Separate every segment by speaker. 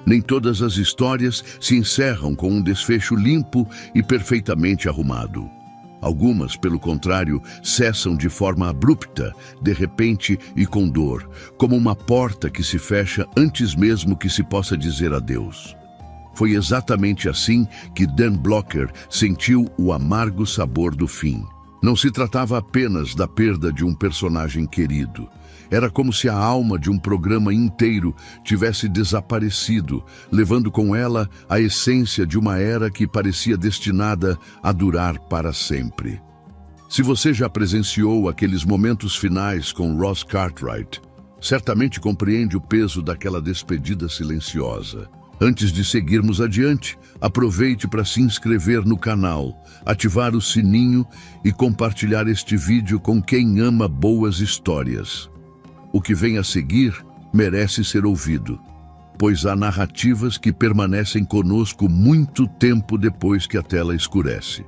Speaker 1: Nem todas as histórias se encerram com um desfecho limpo e perfeitamente arrumado. Algumas, pelo contrário, cessam de forma abrupta, de repente e com dor, como uma porta que se fecha antes mesmo que se possa dizer adeus. Foi exatamente assim que Dan Blocker sentiu o amargo sabor do fim. Não se tratava apenas da perda de um personagem querido. Era como se a alma de um programa inteiro tivesse desaparecido, levando com ela a essência de uma era que parecia destinada a durar para sempre. Se você já presenciou aqueles momentos finais com Ross Cartwright, certamente compreende o peso daquela despedida silenciosa. Antes de seguirmos adiante, aproveite para se inscrever no canal, ativar o sininho e compartilhar este vídeo com quem ama boas histórias. O que vem a seguir merece ser ouvido, pois há narrativas que permanecem conosco muito tempo depois que a tela escurece.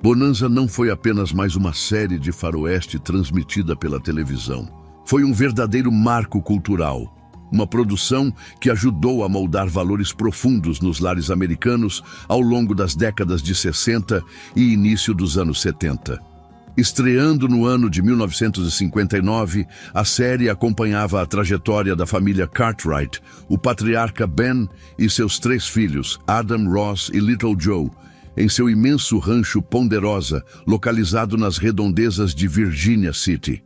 Speaker 1: Bonanza não foi apenas mais uma série de faroeste transmitida pela televisão. Foi um verdadeiro marco cultural, uma produção que ajudou a moldar valores profundos nos lares americanos ao longo das décadas de 60 e início dos anos 70. Estreando no ano de 1959, a série acompanhava a trajetória da família Cartwright, o patriarca Ben e seus 3 filhos, Adam, Ross e Little Joe, em seu imenso rancho Ponderosa, localizado nas redondezas de Virginia City.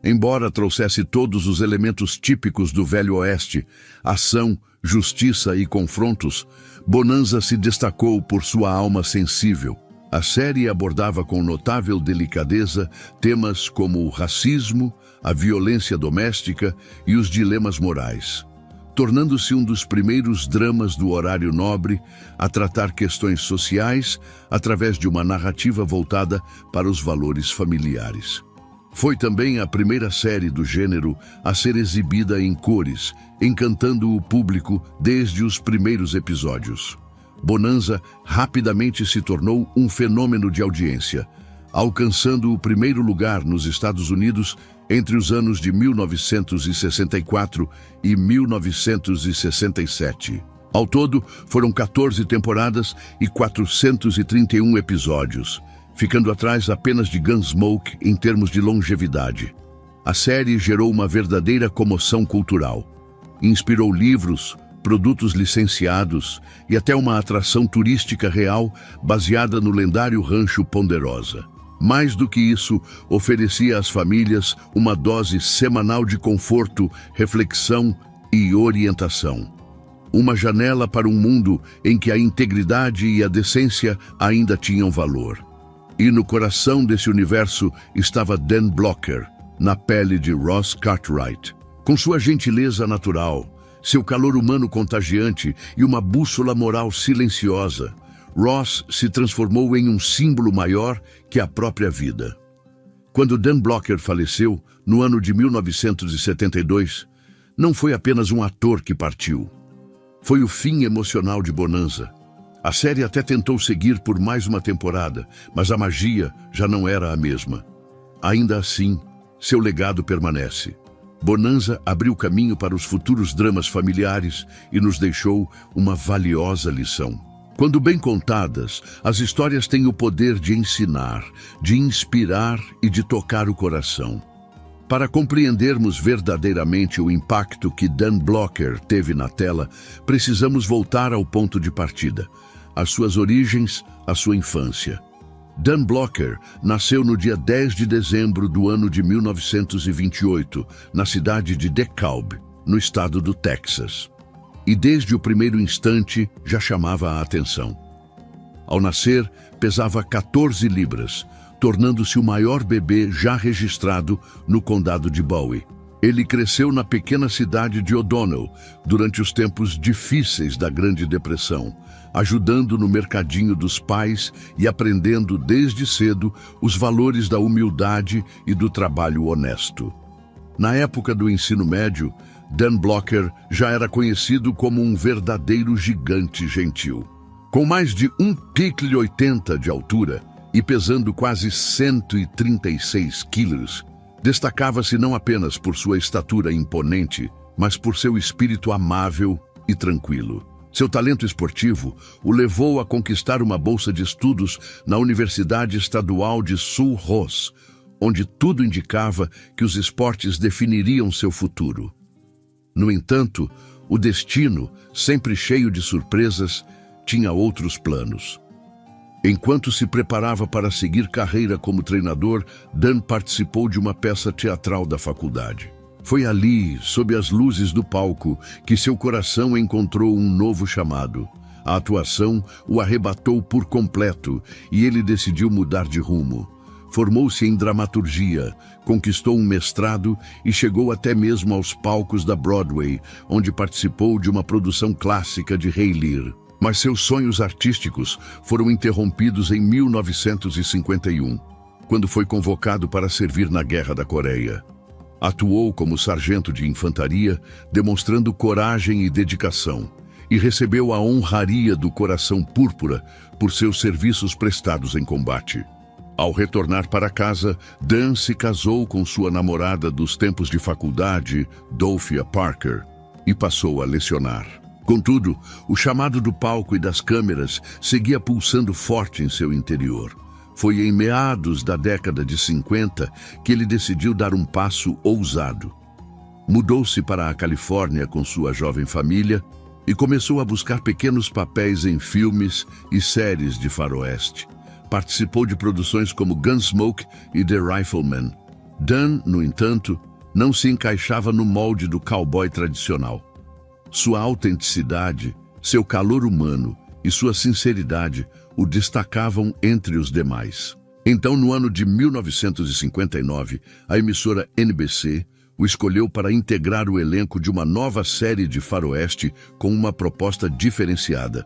Speaker 1: Embora trouxesse todos os elementos típicos do Velho Oeste, ação, justiça e confrontos, Bonanza se destacou por sua alma sensível. A série abordava com notável delicadeza temas como o racismo, a violência doméstica e os dilemas morais, tornando-se um dos primeiros dramas do horário nobre a tratar questões sociais através de uma narrativa voltada para os valores familiares. Foi também a primeira série do gênero a ser exibida em cores, encantando o público desde os primeiros episódios. Bonanza rapidamente se tornou um fenômeno de audiência, alcançando o primeiro lugar nos Estados Unidos entre os anos de 1964 e 1967. Ao todo, foram 14 temporadas e 431 episódios, ficando atrás apenas de Gunsmoke em termos de longevidade. A série gerou uma verdadeira comoção cultural. Inspirou livros, produtos licenciados e até uma atração turística real baseada no lendário rancho Ponderosa. Mais do que isso, oferecia às famílias uma dose semanal de conforto, reflexão e orientação. Uma janela para um mundo em que a integridade e a decência ainda tinham valor. E no coração desse universo estava Dan Blocker, na pele de Ross Cartwright. Com sua gentileza natural, seu calor humano contagiante e uma bússola moral silenciosa, Ross se transformou em um símbolo maior que a própria vida. Quando Dan Blocker faleceu, no ano de 1972, não foi apenas um ator que partiu. Foi o fim emocional de Bonanza. A série até tentou seguir por mais uma temporada, mas a magia já não era a mesma. Ainda assim, seu legado permanece. Bonanza abriu caminho para os futuros dramas familiares e nos deixou uma valiosa lição. Quando bem contadas, as histórias têm o poder de ensinar, de inspirar e de tocar o coração. Para compreendermos verdadeiramente o impacto que Dan Blocker teve na tela, precisamos voltar ao ponto de partida, às suas origens, à sua infância. Dan Blocker nasceu no dia 10 de dezembro do ano de 1928, na cidade de DeKalb, no estado do Texas. E desde o primeiro instante já chamava a atenção. Ao nascer, pesava 14 libras, tornando-se o maior bebê já registrado no condado de Bowie. Ele cresceu na pequena cidade de O'Donnell durante os tempos difíceis da Grande Depressão, ajudando no mercadinho dos pais e aprendendo desde cedo os valores da humildade e do trabalho honesto. Na época do ensino médio, Dan Blocker já era conhecido como um verdadeiro gigante gentil. Com mais de 1,80 m de altura e pesando quase 136 quilos, destacava-se não apenas por sua estatura imponente, mas por seu espírito amável e tranquilo. Seu talento esportivo o levou a conquistar uma bolsa de estudos na Universidade Estadual de Sul Ross, onde tudo indicava que os esportes definiriam seu futuro. No entanto, o destino, sempre cheio de surpresas, tinha outros planos. Enquanto se preparava para seguir carreira como treinador, Dan participou de uma peça teatral da faculdade. Foi ali, sob as luzes do palco, que seu coração encontrou um novo chamado. A atuação o arrebatou por completo e ele decidiu mudar de rumo. Formou-se em dramaturgia, conquistou um mestrado e chegou até mesmo aos palcos da Broadway, onde participou de uma produção clássica de Rei Lear. Mas seus sonhos artísticos foram interrompidos em 1951, quando foi convocado para servir na Guerra da Coreia. Atuou como sargento de infantaria, demonstrando coragem e dedicação, e recebeu a honraria do Coração Púrpura por seus serviços prestados em combate. Ao retornar para casa, Dan se casou com sua namorada dos tempos de faculdade, Dolphia Parker, e passou a lecionar. Contudo, o chamado do palco e das câmeras seguia pulsando forte em seu interior. Foi em meados da década de 50 que ele decidiu dar um passo ousado. Mudou-se para a Califórnia com sua jovem família e começou a buscar pequenos papéis em filmes e séries de faroeste. Participou de produções como Gunsmoke e The Rifleman. Dan, no entanto, não se encaixava no molde do cowboy tradicional. Sua autenticidade, seu calor humano e sua sinceridade o destacavam entre os demais. Então, no ano de 1959, a emissora NBC o escolheu para integrar o elenco de uma nova série de faroeste com uma proposta diferenciada.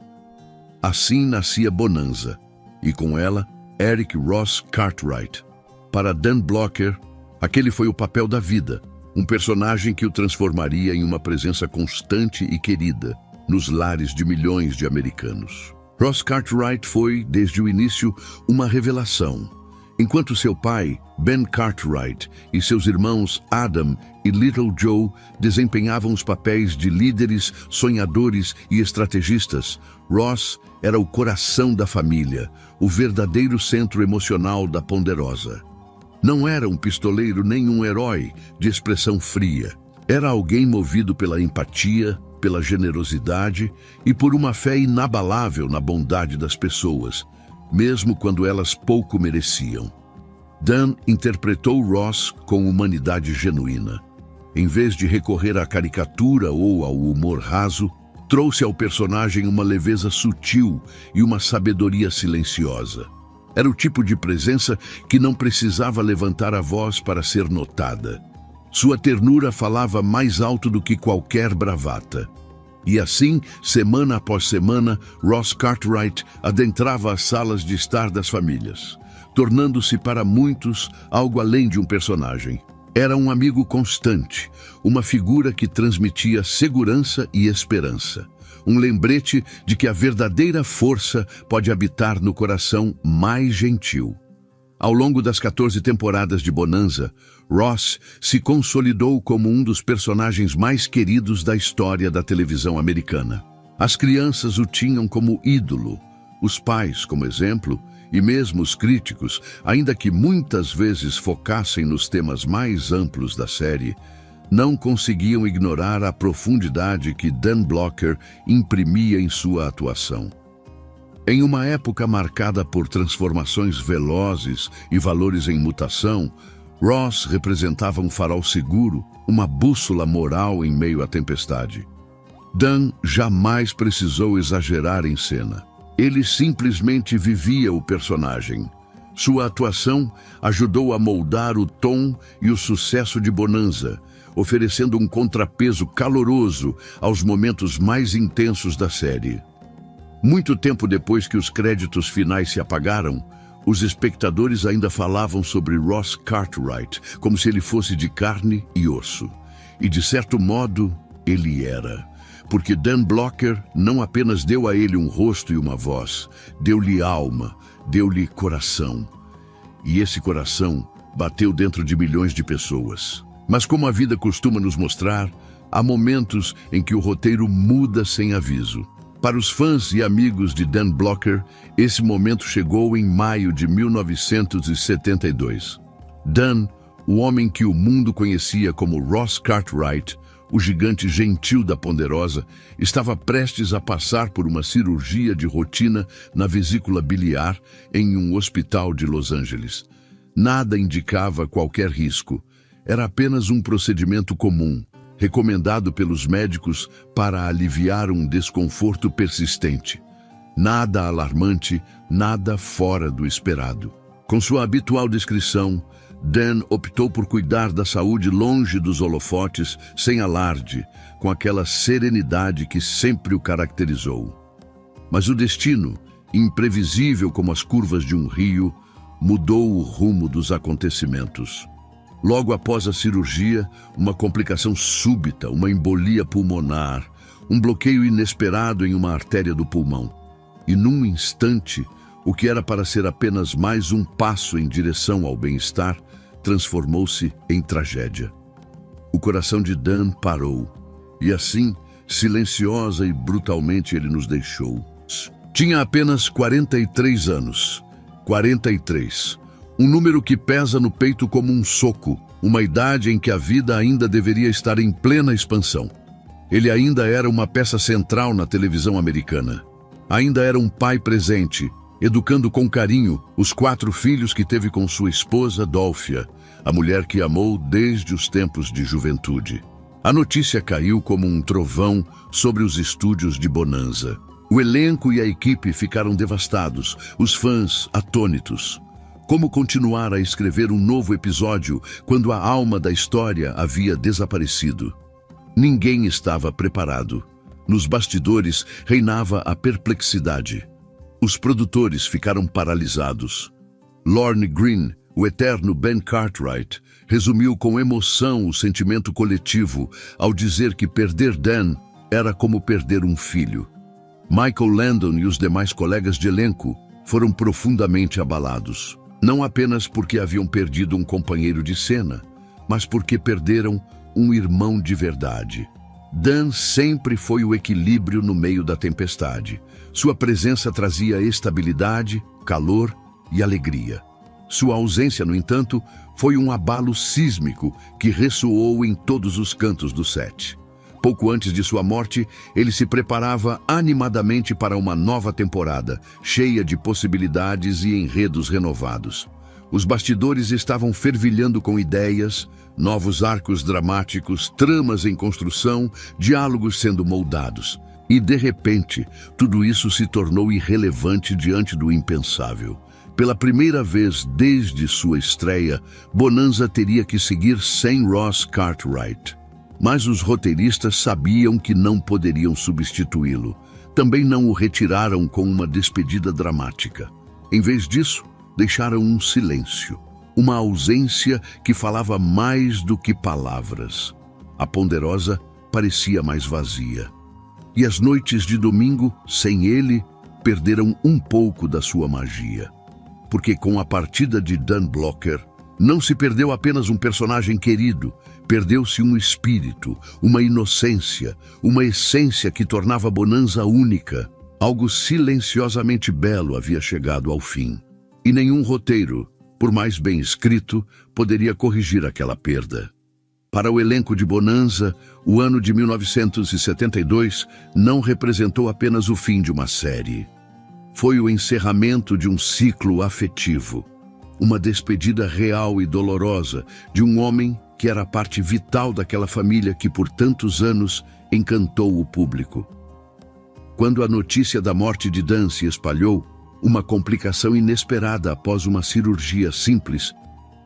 Speaker 1: Assim nascia Bonanza, e com ela, Eric Ross Cartwright. Para Dan Blocker, aquele foi o papel da vida, um personagem que o transformaria em uma presença constante e querida nos lares de milhões de americanos. Ross Cartwright foi, desde o início, uma revelação. Enquanto seu pai, Ben Cartwright, e seus irmãos Adam e Little Joe desempenhavam os papéis de líderes, sonhadores e estrategistas, Ross era o coração da família, o verdadeiro centro emocional da Ponderosa. Não era um pistoleiro nem um herói de expressão fria. Era alguém movido pela empatia, pela generosidade e por uma fé inabalável na bondade das pessoas, mesmo quando elas pouco mereciam. Dan interpretou Ross com humanidade genuína. Em vez de recorrer à caricatura ou ao humor raso, trouxe ao personagem uma leveza sutil e uma sabedoria silenciosa. Era o tipo de presença que não precisava levantar a voz para ser notada. Sua ternura falava mais alto do que qualquer bravata. E assim, semana após semana, Ross Cartwright adentrava as salas de estar das famílias, tornando-se para muitos algo além de um personagem. Era um amigo constante, uma figura que transmitia segurança e esperança. Um lembrete de que a verdadeira força pode habitar no coração mais gentil. Ao longo das 14 temporadas de Bonanza, Ross se consolidou como um dos personagens mais queridos da história da televisão americana. As crianças o tinham como ídolo, os pais como exemplo, e mesmo os críticos, ainda que muitas vezes focassem nos temas mais amplos da série, não conseguiam ignorar a profundidade que Dan Blocker imprimia em sua atuação. Em uma época marcada por transformações velozes e valores em mutação, Ross representava um farol seguro, uma bússola moral em meio à tempestade. Dan jamais precisou exagerar em cena. Ele simplesmente vivia o personagem. Sua atuação ajudou a moldar o tom e o sucesso de Bonanza, oferecendo um contrapeso caloroso aos momentos mais intensos da série. Muito tempo depois que os créditos finais se apagaram, os espectadores ainda falavam sobre Ross Cartwright como se ele fosse de carne e osso. E de certo modo, ele era. Porque Dan Blocker não apenas deu a ele um rosto e uma voz, deu-lhe alma, deu-lhe coração. E esse coração bateu dentro de milhões de pessoas. Mas como a vida costuma nos mostrar, há momentos em que o roteiro muda sem aviso. Para os fãs e amigos de Dan Blocker, esse momento chegou em maio de 1972. Dan, o homem que o mundo conhecia como Ross Cartwright, o gigante gentil da Ponderosa, estava prestes a passar por uma cirurgia de rotina na vesícula biliar em um hospital de Los Angeles. Nada indicava qualquer risco. Era apenas um procedimento comum, recomendado pelos médicos para aliviar um desconforto persistente. Nada alarmante, nada fora do esperado. Com sua habitual discrição, Dan optou por cuidar da saúde longe dos holofotes, sem alarde, com aquela serenidade que sempre o caracterizou. Mas o destino, imprevisível como as curvas de um rio, mudou o rumo dos acontecimentos. Logo após a cirurgia, uma complicação súbita, uma embolia pulmonar, um bloqueio inesperado em uma artéria do pulmão. E num instante, o que era para ser apenas mais um passo em direção ao bem-estar, transformou-se em tragédia. O coração de Dan parou, e assim, silenciosa e brutalmente, ele nos deixou. Tinha apenas 43 anos. 43. Um número que pesa no peito como um soco, uma idade em que a vida ainda deveria estar em plena expansão. Ele ainda era uma peça central na televisão americana. Ainda era um pai presente, educando com carinho os 4 filhos que teve com sua esposa, Dolphia, a mulher que amou desde os tempos de juventude. A notícia caiu como um trovão sobre os estúdios de Bonanza. O elenco e a equipe ficaram devastados, os fãs atônitos. Como continuar a escrever um novo episódio quando a alma da história havia desaparecido? Ninguém estava preparado. Nos bastidores reinava a perplexidade. Os produtores ficaram paralisados. Lorne Greene, o eterno Ben Cartwright, resumiu com emoção o sentimento coletivo ao dizer que perder Dan era como perder um filho. Michael Landon e os demais colegas de elenco foram profundamente abalados. Não apenas porque haviam perdido um companheiro de cena, mas porque perderam um irmão de verdade. Dan sempre foi o equilíbrio no meio da tempestade. Sua presença trazia estabilidade, calor e alegria. Sua ausência, no entanto, foi um abalo sísmico que ressoou em todos os cantos do set. Pouco antes de sua morte, ele se preparava animadamente para uma nova temporada, cheia de possibilidades e enredos renovados. Os bastidores estavam fervilhando com ideias, novos arcos dramáticos, tramas em construção, diálogos sendo moldados. E, de repente, tudo isso se tornou irrelevante diante do impensável. Pela primeira vez desde sua estreia, Bonanza teria que seguir sem Ross Cartwright. Mas os roteiristas sabiam que não poderiam substituí-lo. Também não o retiraram com uma despedida dramática. Em vez disso, deixaram um silêncio, uma ausência que falava mais do que palavras. A Ponderosa parecia mais vazia. E as noites de domingo, sem ele, perderam um pouco da sua magia. Porque com a partida de Dan Blocker, não se perdeu apenas um personagem querido, perdeu-se um espírito, uma inocência, uma essência que tornava Bonanza única. Algo silenciosamente belo havia chegado ao fim. E nenhum roteiro, por mais bem escrito, poderia corrigir aquela perda. Para o elenco de Bonanza, o ano de 1972 não representou apenas o fim de uma série. Foi o encerramento de um ciclo afetivo. Uma despedida real e dolorosa de um homem que era a parte vital daquela família que por tantos anos encantou o público. Quando a notícia da morte de Dan se espalhou, uma complicação inesperada após uma cirurgia simples,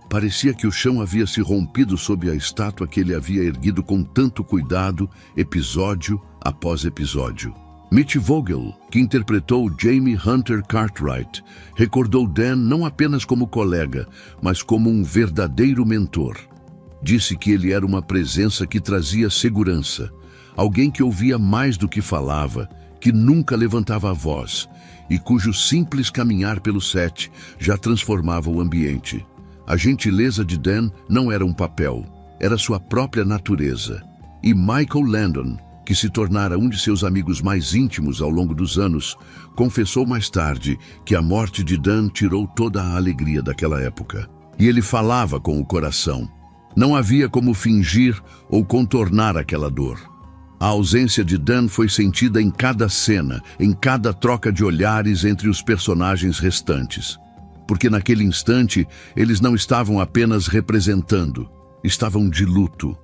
Speaker 1: parecia que o chão havia se rompido sob a estátua que ele havia erguido com tanto cuidado, episódio após episódio. Mitch Vogel, que interpretou Jamie Hunter Cartwright, recordou Dan não apenas como colega, mas como um verdadeiro mentor. Disse que ele era uma presença que trazia segurança, alguém que ouvia mais do que falava, que nunca levantava a voz e cujo simples caminhar pelo set já transformava o ambiente. A gentileza de Dan não era um papel, era sua própria natureza. E Michael Landon, que se tornara um de seus amigos mais íntimos ao longo dos anos, confessou mais tarde que a morte de Dan tirou toda a alegria daquela época. E ele falava com o coração. Não havia como fingir ou contornar aquela dor. A ausência de Dan foi sentida em cada cena, em cada troca de olhares entre os personagens restantes. Porque naquele instante, eles não estavam apenas representando, estavam de luto.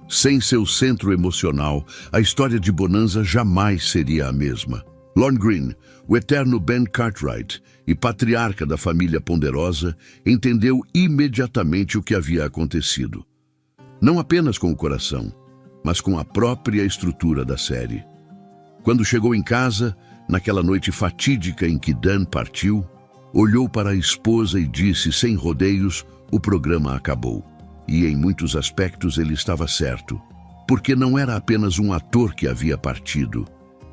Speaker 1: Sem seu centro emocional, a história de Bonanza jamais seria a mesma. Lorne Greene, o eterno Ben Cartwright e patriarca da família Ponderosa, entendeu imediatamente o que havia acontecido. Não apenas com o coração, mas com a própria estrutura da série. Quando chegou em casa, naquela noite fatídica em que Dan partiu, olhou para a esposa e disse, sem rodeios, o programa acabou. E em muitos aspectos ele estava certo, porque não era apenas um ator que havia partido,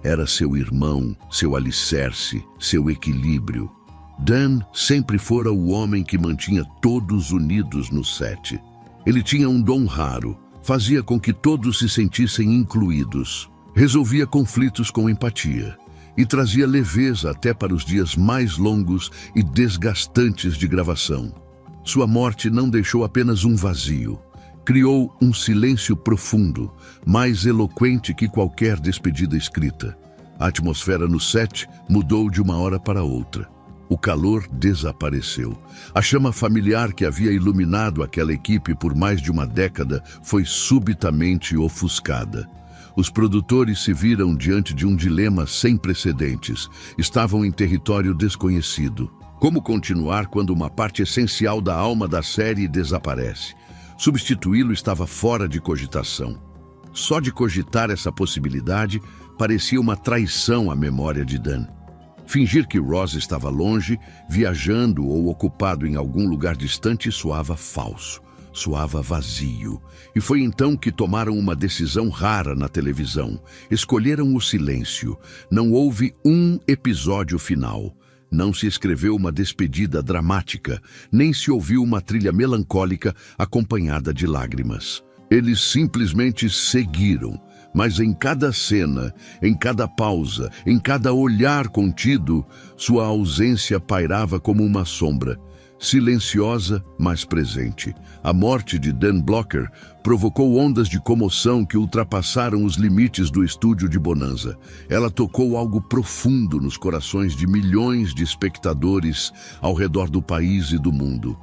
Speaker 1: era seu irmão, seu alicerce, seu equilíbrio. Dan sempre fora o homem que mantinha todos unidos no set. Ele tinha um dom raro, fazia com que todos se sentissem incluídos, resolvia conflitos com empatia e trazia leveza até para os dias mais longos e desgastantes de gravação. Sua morte não deixou apenas um vazio, criou um silêncio profundo, mais eloquente que qualquer despedida escrita. A atmosfera no set mudou de uma hora para outra. O calor desapareceu. A chama familiar que havia iluminado aquela equipe por mais de uma década foi subitamente ofuscada. Os produtores se viram diante de um dilema sem precedentes. Estavam em território desconhecido. Como continuar quando uma parte essencial da alma da série desaparece? Substituí-lo estava fora de cogitação. Só de cogitar essa possibilidade parecia uma traição à memória de Dan. Fingir que Ross estava longe, viajando ou ocupado em algum lugar distante soava falso, soava vazio. E foi então que tomaram uma decisão rara na televisão. Escolheram o silêncio. Não houve um episódio final. Não se escreveu uma despedida dramática, nem se ouviu uma trilha melancólica acompanhada de lágrimas. Eles simplesmente seguiram, mas em cada cena, em cada pausa, em cada olhar contido, sua ausência pairava como uma sombra, silenciosa, mas presente. A morte de Dan Blocker provocou ondas de comoção que ultrapassaram os limites do estúdio de Bonanza. Ela tocou algo profundo nos corações de milhões de espectadores ao redor do país e do mundo.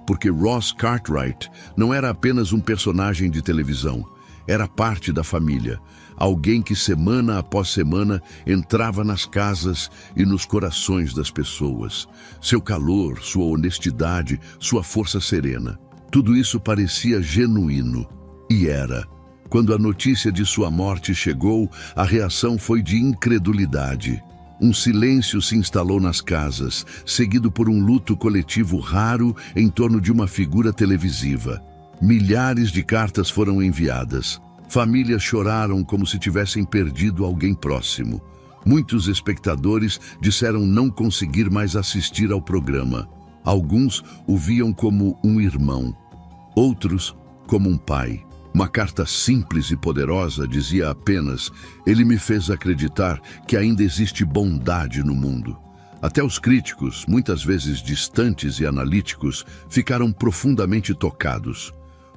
Speaker 1: Porque Ross Cartwright não era apenas um personagem de televisão, era parte da família. Alguém que semana após semana entrava nas casas e nos corações das pessoas. Seu calor, sua honestidade, sua força serena. Tudo isso parecia genuíno. E era. Quando a notícia de sua morte chegou, a reação foi de incredulidade. Um silêncio se instalou nas casas, seguido por um luto coletivo raro em torno de uma figura televisiva. Milhares de cartas foram enviadas. Famílias choraram como se tivessem perdido alguém próximo. Muitos espectadores disseram não conseguir mais assistir ao programa. Alguns o viam como um irmão, outros como um pai. Uma carta simples e poderosa dizia apenas: ele me fez acreditar que ainda existe bondade no mundo. Até os críticos, muitas vezes distantes e analíticos, ficaram profundamente tocados.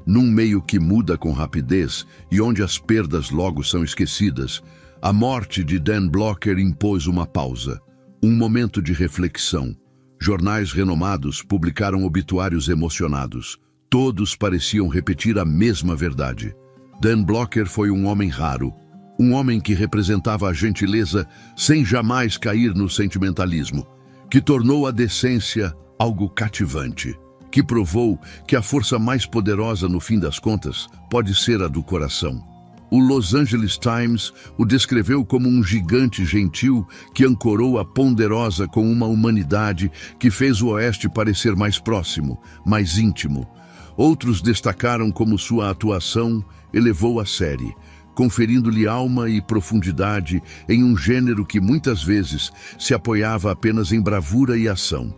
Speaker 1: Num meio que muda com rapidez e onde as perdas logo são esquecidas, a morte de Dan Blocker impôs uma pausa, um momento de reflexão. Jornais renomados publicaram obituários emocionados. Todos pareciam repetir a mesma verdade. Dan Blocker foi um homem raro, um homem que representava a gentileza sem jamais cair no sentimentalismo, que tornou a decência algo cativante, que provou que a força mais poderosa no fim das contas pode ser a do coração. O Los Angeles Times o descreveu como um gigante gentil que ancorou a Ponderosa com uma humanidade que fez o Oeste parecer mais próximo, mais íntimo. Outros destacaram como sua atuação elevou a série, conferindo-lhe alma e profundidade em um gênero que muitas vezes se apoiava apenas em bravura e ação.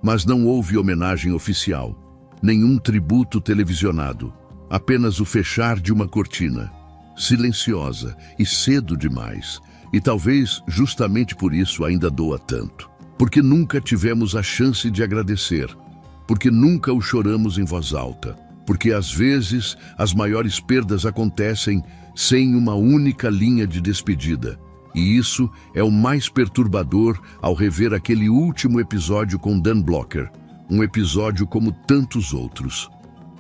Speaker 1: Mas não houve homenagem oficial, nenhum tributo televisionado, apenas o fechar de uma cortina. silenciosa e cedo demais. E talvez justamente por isso ainda doa tanto. Porque nunca tivemos a chance de agradecer. Porque nunca o choramos em voz alta. Porque às vezes as maiores perdas acontecem sem uma única linha de despedida. E isso é o mais perturbador ao rever aquele último episódio com Dan Blocker. Um episódio como tantos outros.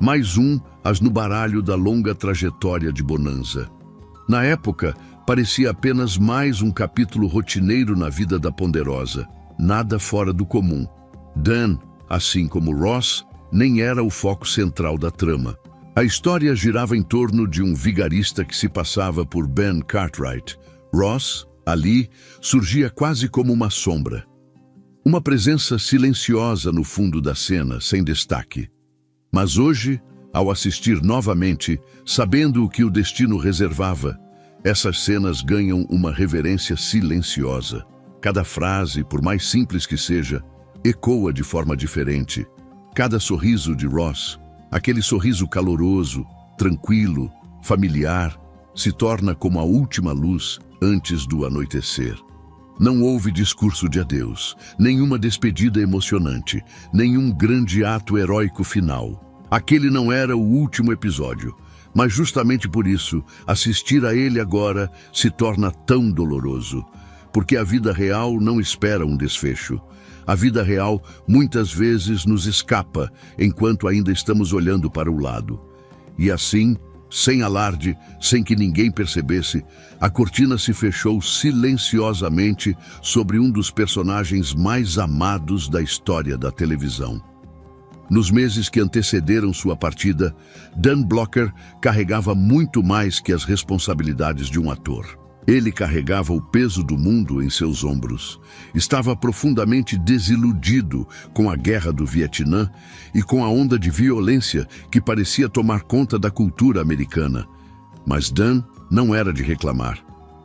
Speaker 1: Mais um as no baralho da longa trajetória de Bonanza. Na época, parecia apenas mais um capítulo rotineiro na vida da Ponderosa. Nada fora do comum. Dan, assim como Ross, nem era o foco central da trama. A história girava em torno de um vigarista que se passava por Ben Cartwright. Ross, ali, surgia quase como uma sombra. Uma presença silenciosa no fundo da cena, sem destaque. Mas hoje, ao assistir novamente, sabendo o que o destino reservava, essas cenas ganham uma reverência silenciosa. Cada frase, por mais simples que seja, ecoa de forma diferente. Cada sorriso de Ross, aquele sorriso caloroso, tranquilo, familiar, se torna como a última luz antes do anoitecer. Não houve discurso de adeus, nenhuma despedida emocionante, nenhum grande ato heróico final. Aquele não era o último episódio, mas justamente por isso, assistir a ele agora se torna tão doloroso. Porque a vida real não espera um desfecho. A vida real muitas vezes nos escapa enquanto ainda estamos olhando para o lado. E assim, sem alarde, sem que ninguém percebesse, a cortina se fechou silenciosamente sobre um dos personagens mais amados da história da televisão. Nos meses que antecederam sua partida, Dan Blocker carregava muito mais que as responsabilidades de um ator. Ele carregava o peso do mundo em seus ombros. Estava profundamente desiludido com a guerra do Vietnã e com a onda de violência que parecia tomar conta da cultura americana. Mas Dan não era de reclamar,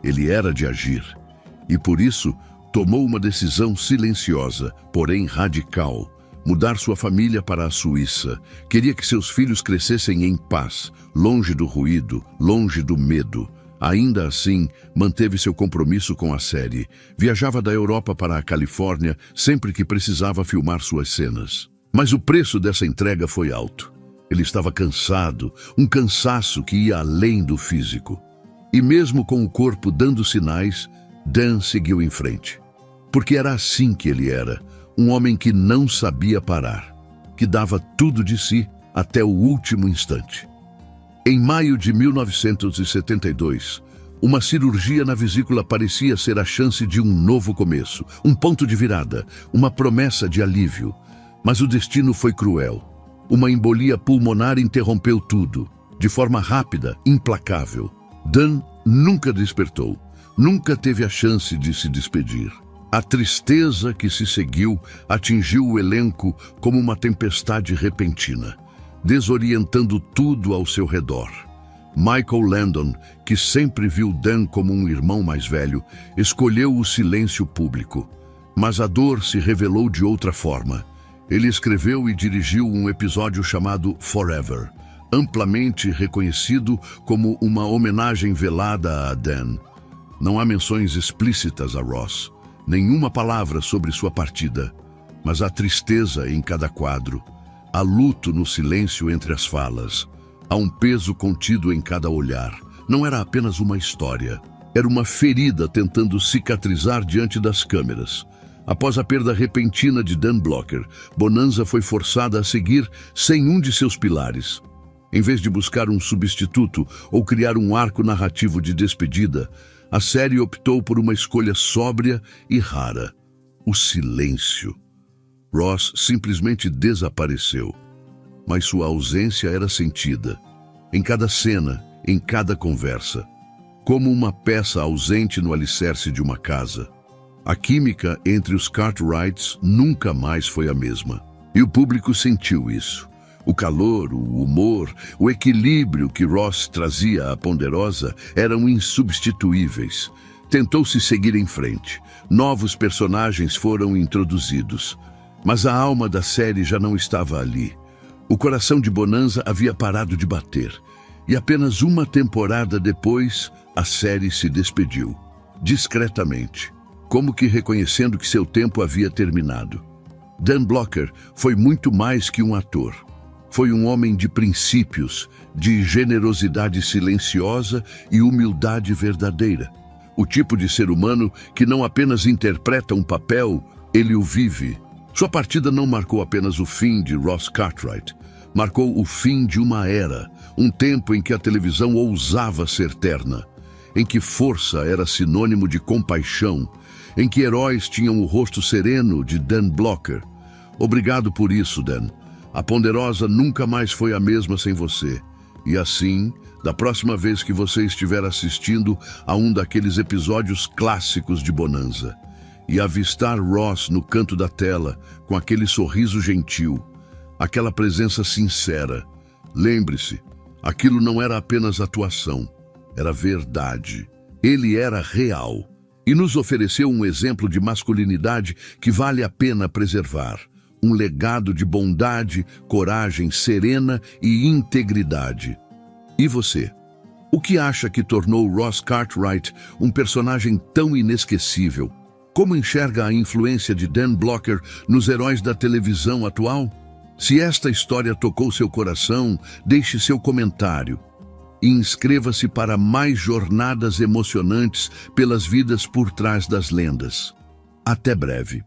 Speaker 1: ele era de agir. E por isso, tomou uma decisão silenciosa, porém radical. Mudar sua família para a Suíça. Queria que seus filhos crescessem em paz, longe do ruído, longe do medo. Ainda assim, manteve seu compromisso com a série. Viajava da Europa para a Califórnia sempre que precisava filmar suas cenas. Mas o preço dessa entrega foi alto. Ele estava cansado, um cansaço que ia além do físico. E mesmo com o corpo dando sinais, Dan seguiu em frente. Porque era assim que ele era, um homem que não sabia parar, que dava tudo de si até o último instante. Em maio de 1972, uma cirurgia na vesícula parecia ser a chance de um novo começo, um ponto de virada, uma promessa de alívio. Mas o destino foi cruel. Uma embolia pulmonar interrompeu tudo, de forma rápida, implacável. Dan nunca despertou, nunca teve a chance de se despedir. A tristeza que se seguiu atingiu o elenco como uma tempestade repentina, desorientando tudo ao seu redor. Michael Landon, que sempre viu Dan como um irmão mais velho, escolheu o silêncio público. Mas a dor se revelou de outra forma. Ele escreveu e dirigiu um episódio chamado Forever, amplamente reconhecido como uma homenagem velada a Dan. Não há menções explícitas a Ross, nenhuma palavra sobre sua partida, mas há tristeza em cada quadro. Há luto no silêncio entre as falas. Há um peso contido em cada olhar. Não era apenas uma história. Era uma ferida tentando cicatrizar diante das câmeras. Após a perda repentina de Dan Blocker, Bonanza foi forçada a seguir sem um de seus pilares. Em vez de buscar um substituto ou criar um arco narrativo de despedida, a série optou por uma escolha sóbria e rara: o silêncio. Ross simplesmente desapareceu, mas sua ausência era sentida, em cada cena, em cada conversa, como uma peça ausente no alicerce de uma casa. A química entre os Cartwrights nunca mais foi a mesma, e o público sentiu isso. O calor, o humor, o equilíbrio que Ross trazia à Ponderosa eram insubstituíveis. Tentou-se seguir em frente. Novos personagens foram introduzidos. Mas a alma da série já não estava ali. O coração de Bonanza havia parado de bater. E apenas uma temporada depois, a série se despediu, discretamente, como que reconhecendo que seu tempo havia terminado. Dan Blocker foi muito mais que um ator. Foi um homem de princípios, de generosidade silenciosa e humildade verdadeira. O tipo de ser humano que não apenas interpreta um papel, ele o vive. Sua partida não marcou apenas o fim de Ross Cartwright. Marcou o fim de uma era, um tempo em que a televisão ousava ser terna, em que força era sinônimo de compaixão, em que heróis tinham o rosto sereno de Dan Blocker. Obrigado por isso, Dan. A Ponderosa nunca mais foi a mesma sem você. E assim, da próxima vez que você estiver assistindo a um daqueles episódios clássicos de Bonanza e avistar Ross no canto da tela com aquele sorriso gentil, aquela presença sincera, lembre-se, aquilo não era apenas atuação, era verdade. Ele era real e nos ofereceu um exemplo de masculinidade que vale a pena preservar. Um legado de bondade, coragem serena e integridade. E você? O que acha que tornou Ross Cartwright um personagem tão inesquecível? Como enxerga a influência de Dan Blocker nos heróis da televisão atual? Se esta história tocou seu coração, deixe seu comentário. E inscreva-se para mais jornadas emocionantes pelas vidas por trás das lendas. Até breve.